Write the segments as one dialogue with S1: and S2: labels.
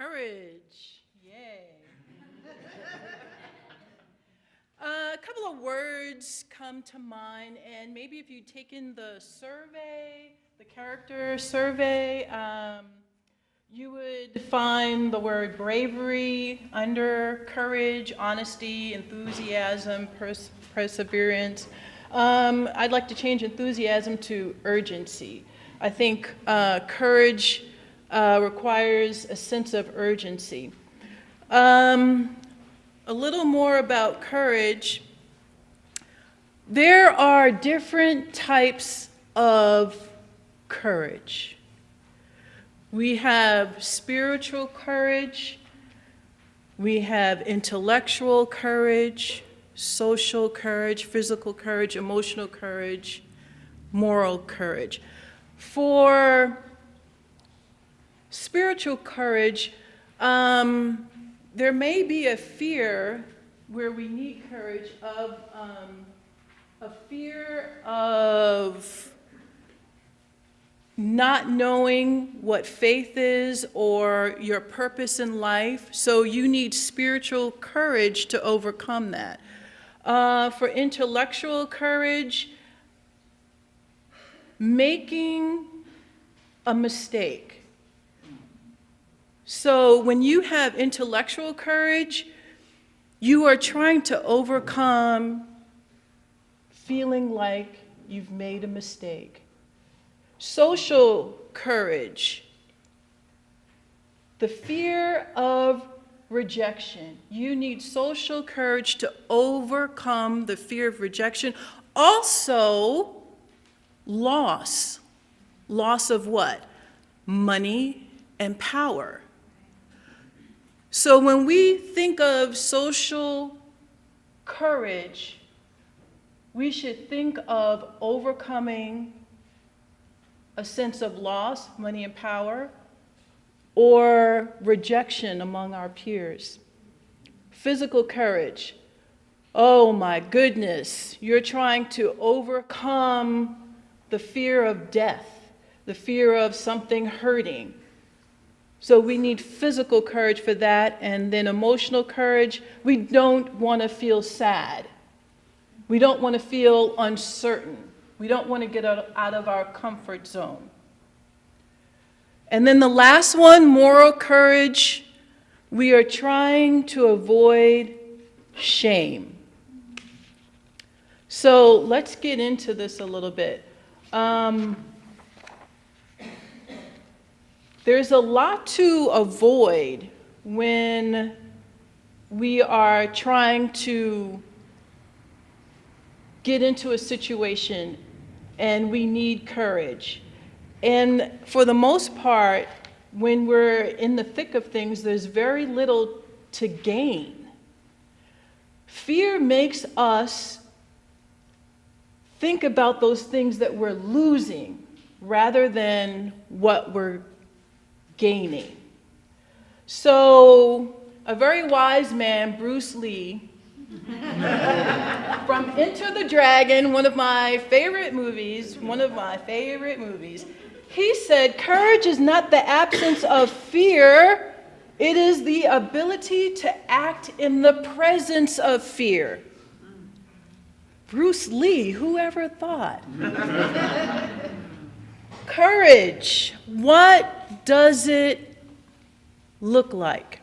S1: Courage. Yay. A couple of words come to mind, and maybe if you'd taken the survey, the character survey, you would find the word bravery under courage, honesty, enthusiasm, perseverance. I'd like to change enthusiasm to urgency. I think courage requires a sense of urgency. A little more about courage. There are different types of courage. We have spiritual courage, we have intellectual courage, social courage, physical courage, emotional courage, moral courage. For spiritual courage, there may be a fear where we need courage of a fear of not knowing what faith is or your purpose in life. So you need spiritual courage to overcome that. For intellectual courage, making a mistake. So when you have intellectual courage, you are trying to overcome feeling like you've made a mistake. Social courage, the fear of rejection. You need social courage to overcome the fear of rejection. Also, loss. Loss of what? Money and power. So when we think of social courage, we should think of overcoming a sense of loss, money and power, or rejection among our peers. Physical courage. Oh my goodness, you're trying to overcome the fear of death, the fear of something hurting. So we need physical courage for that, and then emotional courage. We don't want to feel sad. We don't want to feel uncertain. We don't want to get out of our comfort zone. And then the last one, moral courage. We are trying to avoid shame. So let's get into this a little bit. There's a lot to avoid when we are trying to get into a situation and we need courage. And for the most part, when we're in the thick of things, there's very little to gain. Fear makes us think about those things that we're losing rather than what we're gaining. So a very wise man, Bruce Lee, from Enter the Dragon, one of my favorite movies, he said, courage is not the absence of fear, it is the ability to act in the presence of fear. Bruce Lee, whoever thought? Courage, what does it look like?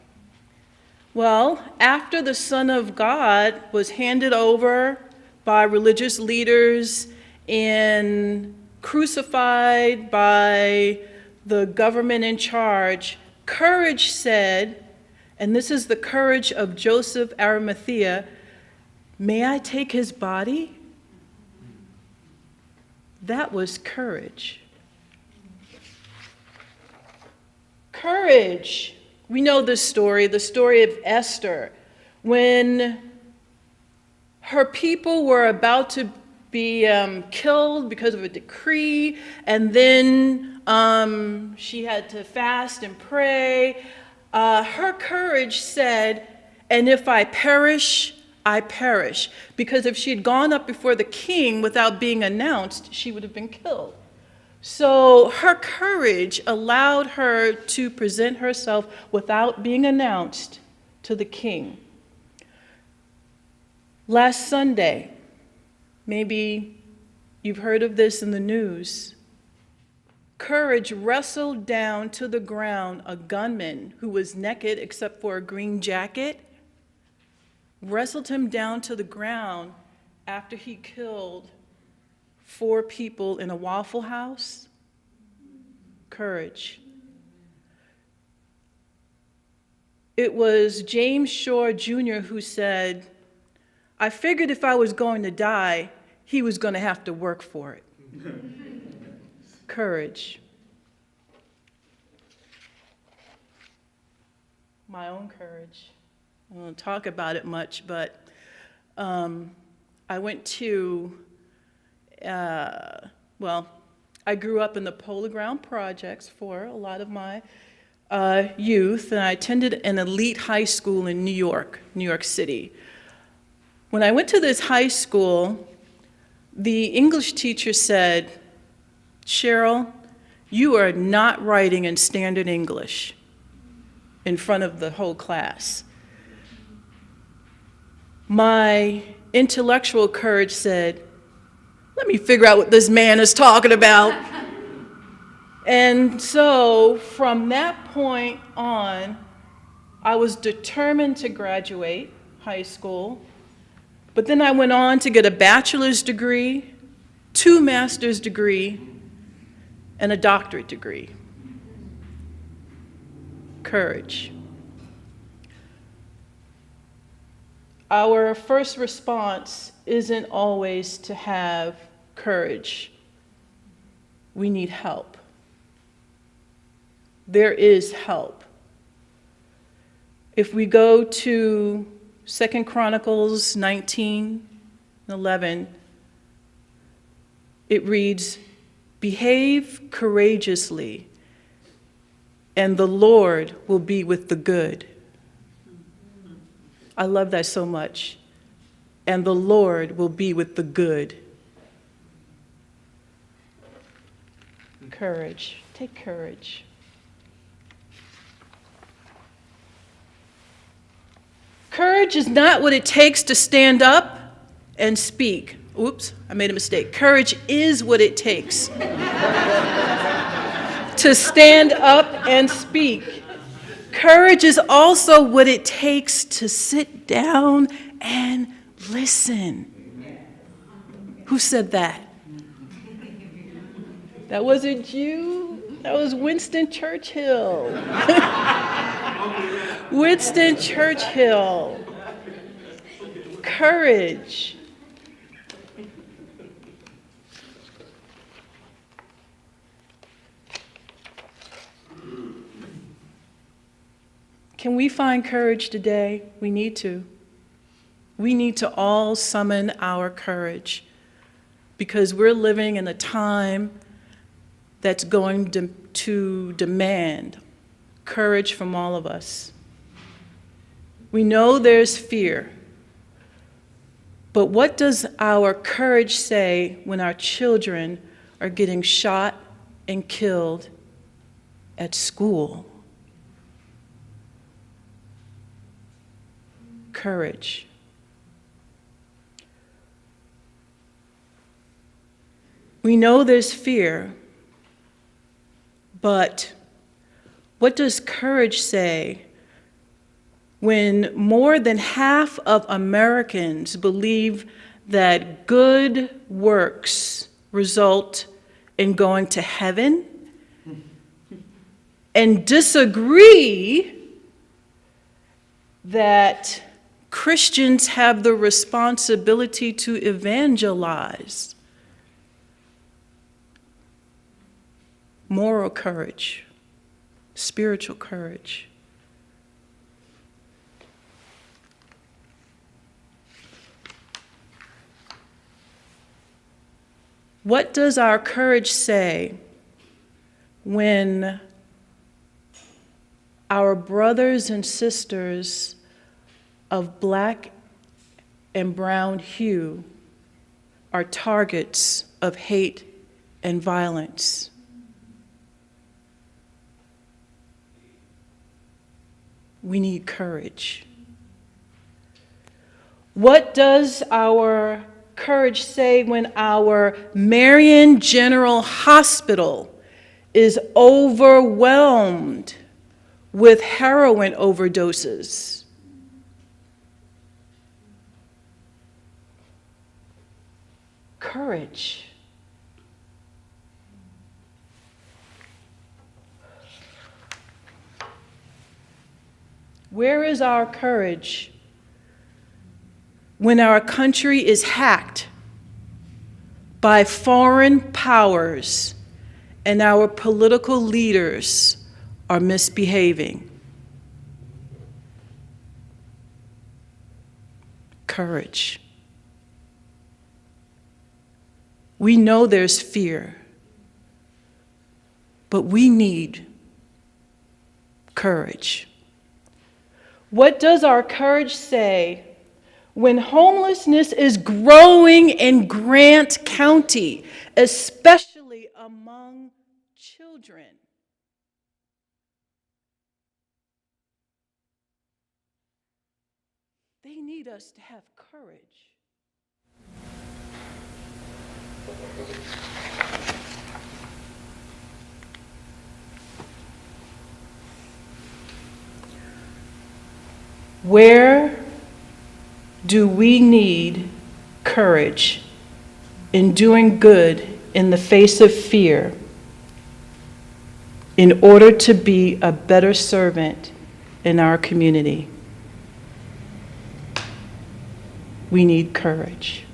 S1: Well, after the Son of God was handed over by religious leaders and crucified by the government in charge, courage said, and this is the courage of Joseph Arimathea, may I take his body? That was courage. Courage. We know this story, the story of Esther, when her people were about to be killed because of a decree, and then she had to fast and pray. Her courage said, and if I perish, I perish. Because if she had gone up before the king without being announced, she would have been killed. So her courage allowed her to present herself without being announced to the king. Last Sunday, maybe you've heard of this in the news, courage wrestled down to the ground a gunman who was naked except for a green jacket, wrestled him down to the ground after he killed 4 people in a Waffle House. Courage. It was James Shore Jr. who said, "I figured if I was going to die, he was going to have to work for it." Courage. My own courage. I won't talk about it much, but I went to, I grew up in the Polo Ground Projects for a lot of my youth, and I attended an elite high school in New York City. When I went to this high school, the English teacher said, "Cheryl, you are not writing in standard English," in front of the whole class. My intellectual courage said, "Let me figure out what this man is talking about." And so from that point on, I was determined to graduate high school, but then I went on to get a bachelor's degree, 2 master's degrees, and a doctorate degree. Courage. Our first response isn't always to have courage. We need help. There is help. If we go to 2 Chronicles 19:11, it reads, "Behave courageously, and the Lord will be with the good." I love that so much. And the Lord will be with the good. Courage. Take courage. Courage is not what it takes to stand up and speak. Oops, I made a mistake. Courage is what it takes to stand up and speak. Courage is also what it takes to sit down and listen. Who said that? That wasn't you. That was Winston Churchill. Winston Churchill. Courage. Can we find courage today? We need to. We need to all summon our courage because we're living in a time that's going to demand courage from all of us. We know there's fear, but what does our courage say when our children are getting shot and killed at school? Courage. We know there's fear, but what does courage say when more than half of Americans believe that good works result in going to heaven and disagree that Christians have the responsibility to evangelize? Moral courage, spiritual courage. What does our courage say when our brothers and sisters of black and brown hue are targets of hate and violence? We need courage. What does our courage say when our Marion General Hospital is overwhelmed with heroin overdoses? Courage. Where is our courage when our country is hacked by foreign powers and our political leaders are misbehaving? Courage. We know there's fear, but we need courage. What does our courage say when homelessness is growing in Grant County, especially among children? They need us to have courage. Where do we need courage in doing good in the face of fear in order to be a better servant in our community? We need courage.